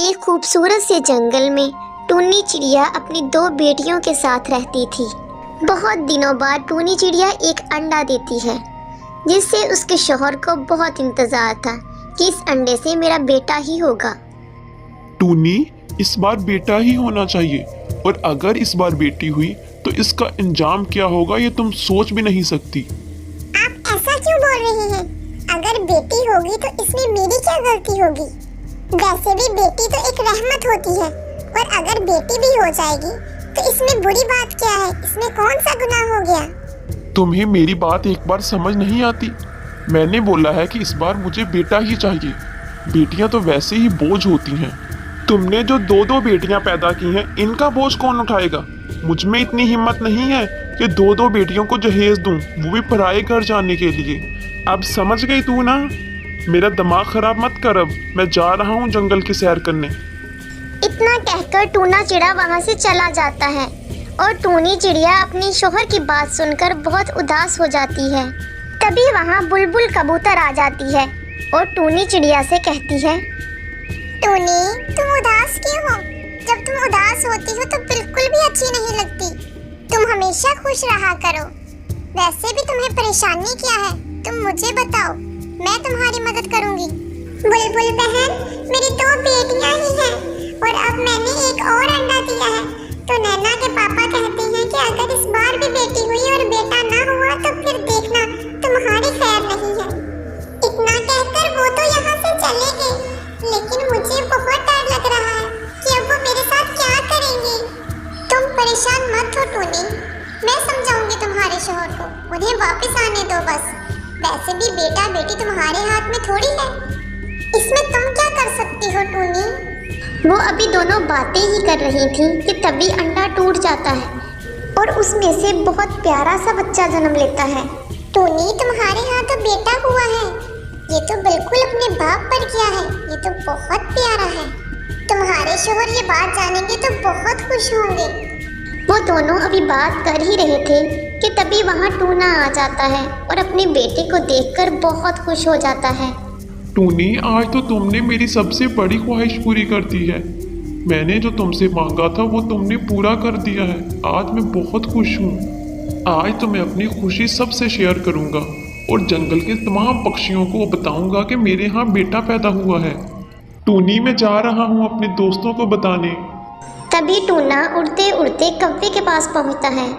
एक खूबसूरत से जंगल में टूनी चिड़िया अपनी दो बेटियों के साथ रहती थी। बहुत दिनों बाद टूनी चिड़िया एक अंडा देती है, जिससे उसके शौहर को बहुत इंतज़ार था कि इस अंडे से मेरा बेटा ही होगा। टूनी, इस बार बेटा ही होना चाहिए, और अगर इस बार बेटी हुई तो इसका अंजाम क्या होगा ये तुम सोच भी नहीं सकती। आप ऐसा क्यों बोल रहे हैं? अगर बेटी होगी तो इसमें मेरी क्या गलती होगी? वैसे भी बेटी तो एक रहमत होती है, और अगर बेटी भी हो जाएगी तो इसमें बुरी बात क्या है? इसमें कौन सा गुनाह हो गया? तुम्हें मेरी बात एक बार समझ नहीं आती? मैंने बोला है कि इस बार मुझे बेटा ही चाहिए। बेटियां तो वैसे ही बोझ होती हैं। तुमने जो दो दो बेटियां पैदा की हैं, इनका बोझ कौन उठाएगा? मुझ में इतनी हिम्मत नहीं है कि दो दो बेटियों को जहेज दूं, वो भी पराए घर जाने के लिए। अब समझ गई तू ना? मेरा दिमाग खराब मत कर। अब मैं जा रहा हूँ जंगल की सैर करने। इतना कहकर टूना चिड़ा वहाँ से चला जाता है और टूनी चिड़िया अपनी शौहर की बात सुनकर बहुत उदास हो जाती है। तभी वहाँ बुलबुल कबूतर आ जाती है और टूनी चिड़िया से कहती है, टूनी, तुम उदास क्यों हो? जब तुम उदास होती हो तो बिल्कुल भी अच्छी नहीं लगती। तुम हमेशा खुश रहा करो। वैसे भी तुम्हें परेशानी क्या है? तुम मुझे बताओ, मैं तुम्हारी मदद करूंगी। बुलबुल बहन, मेरी दो बेटियां ही हैं और अब मैंने एक और अंडा दिया है, तो नैना के पापा कहते हैं कि अगर इस बार भी बेटी हुई और बेटा ना हुआ तो फिर देखना तुम्हारी खैर नहीं है। इतना कहकर वो तो यहाँ से चले गए, लेकिन मुझे बहुत डर लग रहा है कि अब वो मेरे साथ क्या करेंगे। तुम परेशान मत हो टूनी, मैं समझाऊंगी तुम्हारे शौहर को, उन्हें वापस आने दो बस। वैसे भी बेटा बेटी तुम्हारे हाथ में थोड़ी है, इसमें तुम क्या कर सकती हो टूनी? वो अभी दोनों बातें ही कर रही थी कि तभी अंडा टूट जाता है और उसमें से बहुत प्यारा सा बच्चा जन्म लेता है। टूनी, तुम्हारे यहाँ तो बेटा हुआ है। ये तो बिल्कुल अपने बाप पर किया है। ये तो बहुत प्यारा है। तुम्हारे शौहर ये बात जानेंगे तो बहुत खुश होंगे। वो दोनों अभी बात कर ही रहे थे कि तभी वहाँ टूना आ जाता है और अपने बेटे को देखकर बहुत खुश हो जाता है। टूनी, आज तो तुमने मेरी सबसे बड़ी ख्वाहिश पूरी कर दी है। मैंने जो तुमसे मांगा था वो तुमने पूरा कर दिया है। आज मैं बहुत खुश हूँ। आज तो मैं अपनी खुशी सबसे शेयर करूँगा और जंगल के तमाम पक्षियों को बताऊँगा कि मेरे यहाँ बेटा पैदा हुआ है। टूनी, मैं जा रहा हूँ अपने दोस्तों को बताने। तभी टूना उड़ते उड़ते कव्वे के पास पहुँचता है।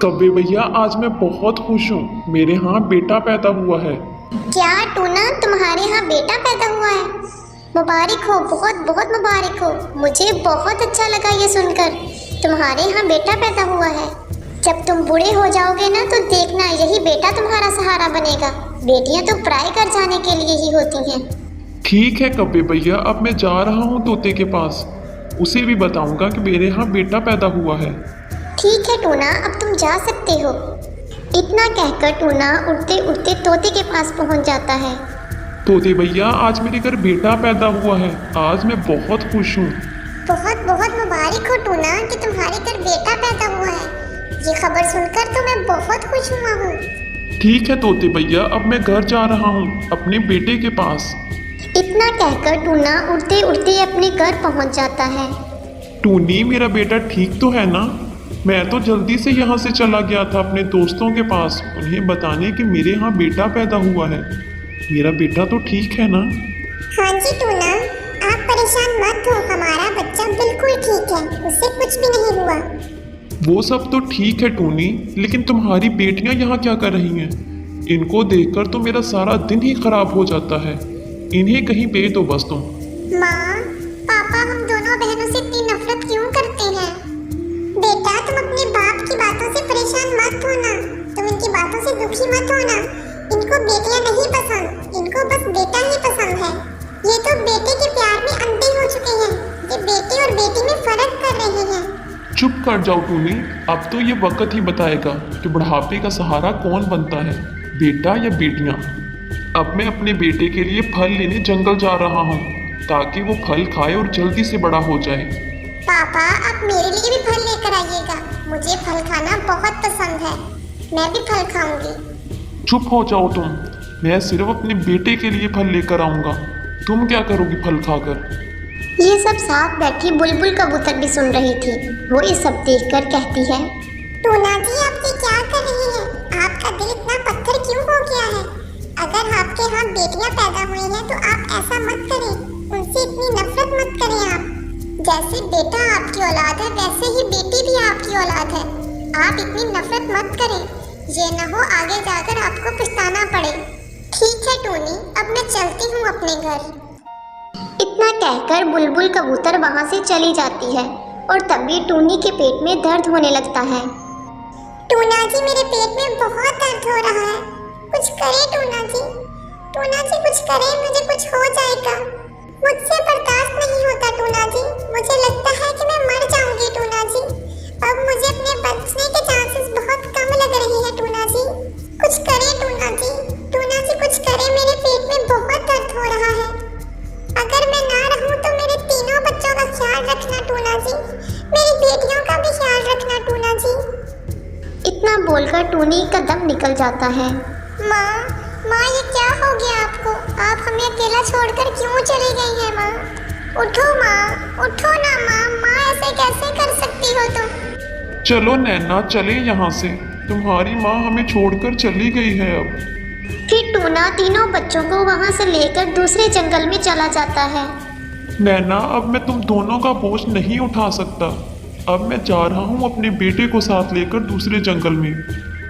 कव्वे भैया, आज मैं बहुत खुश हूँ। मेरे यहाँ बेटा पैदा हुआ है। क्या टूना, तुम्हारे यहाँ बेटा पैदा हुआ है? मुबारक हो, बहुत बहुत मुबारक हो। मुझे बहुत अच्छा लगा ये सुनकर। तुम्हारे यहाँ बेटा पैदा हुआ है। जब तुम बूढ़े हो जाओगे ना तो देखना, यही बेटा तुम्हारा सहारा बनेगा। बेटियाँ तो पराए घर जाने के लिए ही होती हैं। ठीक है कव्वे भैया, अब मैं जा रहा हूँ तोते के पास। उसे भी बताऊंगा कि मेरे यहाँ बेटा पैदा हुआ है। ठीक है टूना, अब तुम जा सकते हो। इतना कहकर टूना उड़ते उड़ते तोते के पास पहुंच जाता है। तोते भैया, आज मेरे घर बेटा पैदा हुआ है। आज मैं बहुत खुश हूँ। बहुत बहुत मुबारक हो टूना कि तुम्हारे घर बेटा पैदा हुआ है। ये खबर सुनकर तो मैं बहुत खुश हुआ हूँ। ठीक है तोते भैया, अब मैं घर जा रहा हूँ अपने बेटे के पास। इतना कहकर टूना उड़ते उड़ते अपने घर पहुंच जाता है। टूनी, मेरा बेटा ठीक तो है ना? मैं तो जल्दी से यहाँ से चला गया था अपने दोस्तों के पास, उन्हें बताने कि मेरे यहाँ बेटा पैदा हुआ है। मेरा बेटा तो ठीक है ना? हाँ जी टूना, आप परेशान मत हो, हमारा बच्चा बिल्कुल ठीक है, उसे कुछ भी नहीं हुआ। वो सब तो ठीक है टूनी, लेकिन तुम्हारी बेटियाँ यहाँ क्या कर रही हैं? इनको देखकर तो मेरा सारा दिन ही खराब हो जाता है। इन्हें कहीं भेज दो बस तुम। माँ, पापा, हम दोनों बहनों से इतनी नफरत क्यों करते हैं? बेटा, तुम अपने बाप की बातों से परेशान मत होना, तुम इनकी बातों से दुखी मत होना। इनको बेटियां नहीं पसंद, इनको बस बेटा ही पसंद है। ये तो बेटे के प्यार में अंधे हो चुके हैं। ये बेटे और बेटी में फर्क कर रहे हैं। चुप कर जाओ टूनी, अब तो ये वक्त ही बताएगा कि बुढ़ापे का सहारा कौन बनता है, बेटा या बेटियां। अब मैं अपने बेटे के लिए फल लेने जंगल जा रहा हूँ ताकि वो फल खाए और जल्दी से बड़ा हो जाए। पापा, आप मेरे लिए भी फल लेकर आइएगा। मुझे फल खाना बहुत पसंद है, मैं भी फल खाऊंगी। चुप हो जाओ तुम, मैं सिर्फ अपने बेटे के लिए फल लेकर आऊँगा। तुम क्या करोगी फल खाकर? ये सब साथ बैठी बुलबुल कबूतर भी सुन रही थी। वो ये सब देखकर कहती है, टूना जी आप ये क्या कर रही हैं? आपका दिल इतना पत्थर क्यों हो गया है? अगर आपके यहाँ बेटियां पैदा हुई हैं तो आप ऐसा मत करें, उनसे इतनी नफरत मत करें आप। जैसे बेटा आपकी औलाद है वैसे ही बेटी भी आपकी औलाद है। आप इतनी नफरत मत करें, ये न हो आगे जाकर आपको पछताना पड़े। ठीक है टूनी, अब मैं चलती हूँ अपने घर। इतना कहकर बुलबुल कबूतर वहां से चली जाती है और तभी टूनी के पेट में दर्द होने लगता है। टूना जी मेरे पेट में बहुत दर्द हो रहा है, कुछ करे टूना जी। टूना जी कुछ करे, मुझे कुछ हो जाएगा। मुझसे बर्दाश्त नहीं होता टूना जी, मुझे लगता है कि मैं मर जाऊंगी टूना जी। अब मुझे अपने बचने के चांसेस बहुत कम लग रही है टूना जी। कुछ करे टूना जी, टूना जी कुछ करे, मेरे पेट में बहुत दर्द हो रहा है। अगर मैं ना रहूं तो मेरे तीनों बच्चों का ख्याल रखना टूना जी, मेरी बेटियों का भी ख्याल रखना टूना जी। इतना बोलकर टूनी का दम निकल जाता है। माँ ये क्या हो गया आपको? आप हमें अकेला छोड़कर क्यों चली गई हैं माँ? उठो माँ, उठो ना माँ ऐसे कैसे कर सकती हो तुम? चलो नैना चले यहाँ से, तुम्हारी माँ हमें छोड़कर चली गई है अब। फिर टूना तीनों बच्चों को वहां से लेकर दूसरे जंगल में चला जाता है। नैना अब मैं तुम दोनों का बोझ नहीं उठा सकता, अब मैं जा रहा हूँ अपने बेटे को साथ लेकर दूसरे जंगल में।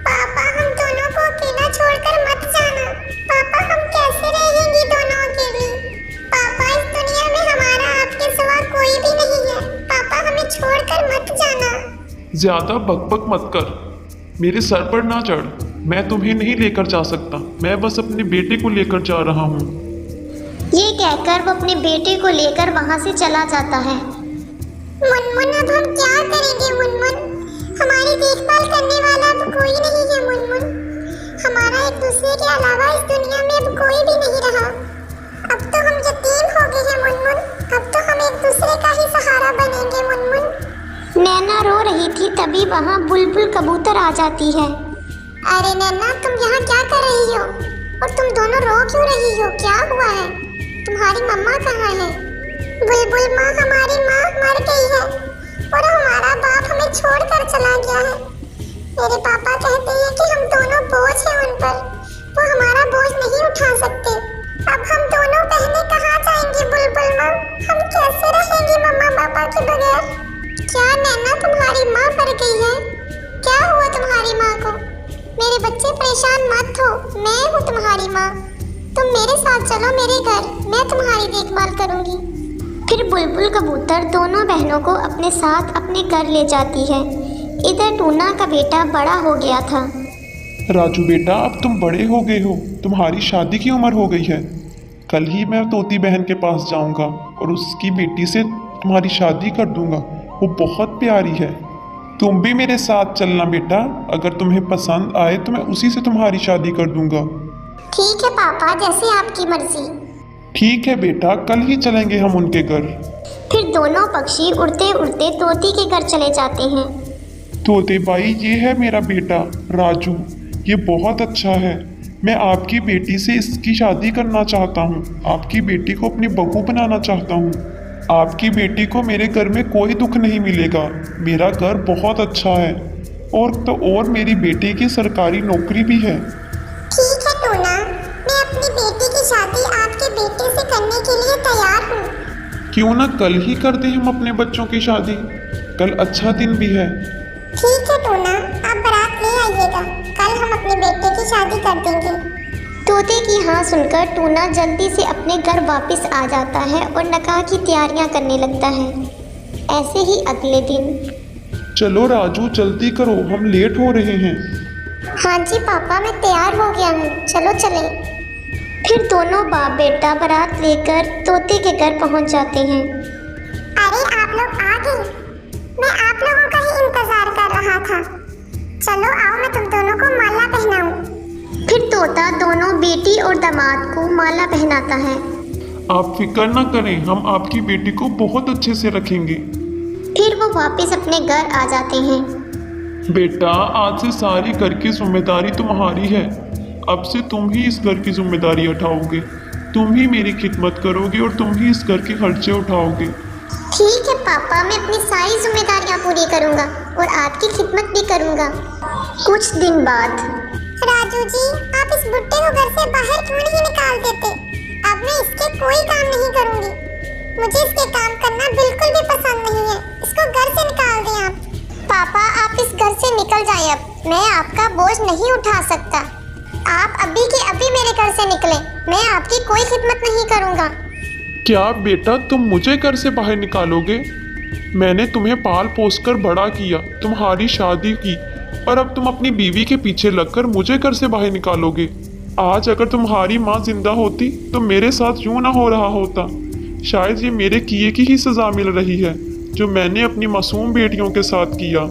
पापा हम दोनों को अकेला छोड़कर मत जाना। पापा हम कैसे रहेंगी दोनों अकेली? पापा इस दुनिया में हमारा आपके सिवा कोई भी नहीं है। पापा हमें छोड़कर मत जाना। ज्यादा बकबक मत कर, मेरे सर पर ना चढ़। मैं तुम्हें नहीं लेकर जा सकता, मैं बस अपने बेटे को लेकर जा रहा हूँ। ये कहकर वो अपने बेटे को लेकर वहां से चला जाता है। मुनमुन अब हम क्या करेंगे मुनमुन? हमारी देखभाल करने वाला अब कोई नहीं है मुनमुन। हमारा एक दूसरे के अलावा इस दुनिया में अब कोई भी नहीं रहा। अब तो हम यतीम हो गए हैं मुनमुन, अब तो हम एक दूसरे का ही सहारा बनेंगे मुनमुन। नैना रो रही थी, तभी वहां बुलबुल कबूतर आ जाती है। अरे नैना तुम यहाँ क्या कर रही हो? और तुम दोनों रो क्यों रही हो? क्या हुआ है? तुम्हारी मम्मा कहाँ है? बुलबुल माँ, हमारी माँ मर गई है और हमारा बाप हमें छोड़कर चला गया है। मेरे पापा कहते हैं कि हम दोनों बोझ हैं उन पर, वो हमारा बोझ नहीं उठा सकते। अब हम दोनों बहनें कहाँ जाएंगी बुलबुल माँ? हम कैसे रहेंगी मम्मा पापा के बगैर? क्या नैना तुम्हारी माँ मर गई है? क्या हुआ तुम्हारी माँ को? मेरे बच्चे परेशान मत हो, मैं हूँ तुम्हारी माँ। तुम मेरे साथ चलो मेरे घर, मैं तुम्हारी देखभाल करूँगी। फिर बुलबुल कबूतर दोनों बहनों को अपने साथ अपने घर ले जाती है। इधर टूना का बेटा बड़ा हो गया था। राजू बेटा अब तुम बड़े हो गए हो, तुम्हारी शादी की उम्र हो गई है। कल ही मैं तोती बहन के पास जाऊंगा और उसकी बेटी से तुम्हारी शादी कर दूंगा, वो बहुत प्यारी है। तुम भी मेरे साथ चलना बेटा, अगर तुम्हें पसंद आए तो मैं उसी से तुम्हारी शादी कर दूंगा। ठीक है पापा, जैसे आपकी मर्जी। ठीक है बेटा, कल ही चलेंगे हम उनके घर। फिर दोनों पक्षी उड़ते उड़ते तोती के घर चले जाते हैं। तोते भाई, ये है मेरा बेटा राजू, ये बहुत अच्छा है। मैं आपकी बेटी से इसकी शादी करना चाहता हूँ, आपकी बेटी को अपनी बहू बनाना चाहता हूँ। आपकी बेटी को मेरे घर में कोई दुख नहीं मिलेगा, मेरा घर बहुत अच्छा है और मेरी बेटी की सरकारी नौकरी भी है। ठीक है टूना, मैं अपनी बेटी की शादी आपके बेटे से करने के लिए तैयार हूँ। क्यों ना कल ही कर दें हम अपने बच्चों की शादी, कल अच्छा दिन भी है। ठीक है टूना, आप बारात ले आइएगा, कल हम अपने बेटे की शादी कर देंगे। तोते की हाँ सुनकर टूना जल्दी से अपने घर वापस आ जाता है और निकाह की तैयारियां करने लगता है। ऐसे ही अगले दिन। चलो राजू जल्दी करो, हम लेट हो रहे हैं। हाँ जी पापा, मैं तैयार हो गया हूँ, चलो चले। फिर दोनों बाप बेटा बारात लेकर तोते के घर पहुँच जाते हैं। अरे आप लोग आ गए, मैं आप लोगों का ही इंतजार कर रहा था। चलो आओ, मैं तुम दोनों को माला पहनाऊं। फिर तोता दोनों बेटी और दामाद को माला पहनाता है। आप फिक्र ना करें, हम आपकी बेटी को बहुत अच्छे से रखेंगे। फिर वो वापस अपने घर आ जाते हैं। बेटा आज से सारी घर की जिम्मेदारी तुम्हारी है, अब से तुम ही इस घर की जिम्मेदारी उठाओगे। तुम ही मेरी खिदमत करोगे और तुम ही इस घर के खर्चे उठाओगे। ठीक है पापा, मैं अपनी सारी जिम्मेदारियां पूरी करूंगा और आपकी खिदमत भी करूंगा। कुछ दिन बाद। राजू जी, आप इस बुड्ढे को घर से बाहर क्यों नहीं निकाल देते? अब मैं इसके कोई काम नहीं करूंगी। मुझे इसके काम करना बिल्कुल भी पसंद नहीं है। इसको घर से निकाल दें आप। पापा आप इस घर से निकल जाएं अब, मैं आपका बोझ नहीं उठा सकता। आप अभी के अभी मेरे घर से निकलें, मैं आपकी कोई खिदमत नहीं करूंगा। क्या बेटा तुम मुझे घर से बाहर निकालोगे? मैंने तुम्हें पाल पोस कर बड़ा किया, तुम्हारी शादी की, और अब तुम अपनी बीवी के पीछे लगकर मुझे घर से बाहर निकालोगे। आज अगर तुम्हारी माँ जिंदा होती तो मेरे साथ यूं ना हो रहा होता। शायद ये मेरे किए की ही सजा मिल रही है जो मैंने अपनी मासूम बेटियों के साथ किया।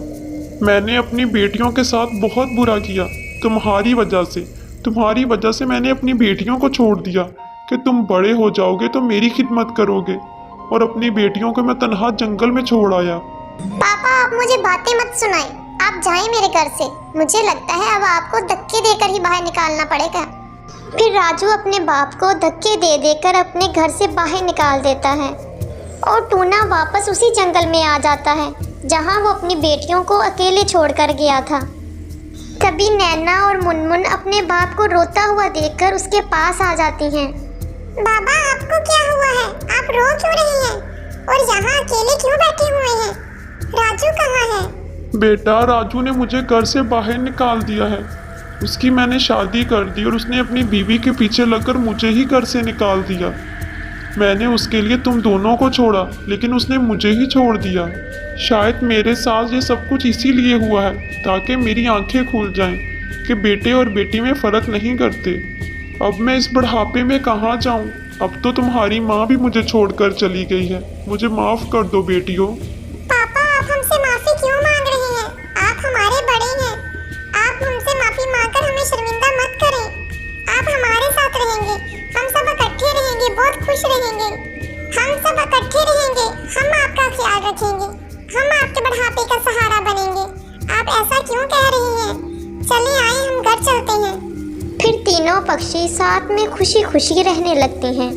मैंने अपनी बेटियों के साथ बहुत बुरा किया। तुम्हारी वजह से मैंने अपनी बेटियों को छोड़ दिया कि तुम बड़े हो जाओगे तो मेरी खिदमत करोगे, और अपनी बेटियों को मैं तन्हा जंगल में छोड़ आया। पापा आप मुझे बातें मत सुनाएं, आप जाएं मेरे घर से। मुझे लगता है अब आपको धक्के देकर ही बाहर निकालना पड़ेगा। फिर राजू अपने बाप को धक्के दे देकर अपने घर से बाहर निकाल देता है और टूना वापस उसी जंगल में आ जाता है जहां वो अपनी बेटियों को अकेले छोड़कर गया था। तभी नैना और मुनमुन अपने बाप को रोता हुआ देखकर उसके पास आ जाती हैं। बाबा आपको क्या हुआ है? आप रो क्यों रही हैं? और यहाँ अकेले क्यों बैठे हुए हैं? राजू कहाँ है? बेटा राजू ने मुझे घर से बाहर निकाल दिया है। उसकी मैंने शादी कर दी और उसने अपनी बीवी के पीछे लगकर मुझे ही घर से निकाल दिया। मैंने उसके लिए तुम दोनों को छोड़ा, लेकिन उसने मुझे ही छोड़ दिया। शायद मेरे साथ ये सब कुछ इसीलिए हुआ है ताकि मेरी आंखें खुल जाएं कि बेटे और बेटी में फ़र्क नहीं करते। अब मैं इस बुढ़ापे में कहाँ जाऊँ? अब तो तुम्हारी माँ भी मुझे छोड़कर चली गई है। मुझे माफ़ कर दो बेटियों। पापा आप हमसे माफी क्यों मांग रहे हैं? आप हमारे बड़े हैं। आप हमसे माफी मांगकर हमें शर्मिंदा मत करें। आप हमारे साथ रहेंगे, हम सब इकट्ठे रहेंगे, बहुत खुश रहेंगे। हम सब इकट्ठे रहेंगे, हम आपका ख्याल रखेंगे, हम आपके बुढ़ापे का सहारा बनेंगे। आप ऐसा क्यों कह रही हैं? चलिए आइए हम घर चलते हैं। फिर तीनों पक्षी साथ में खुशी खुशी रहने लगते हैं।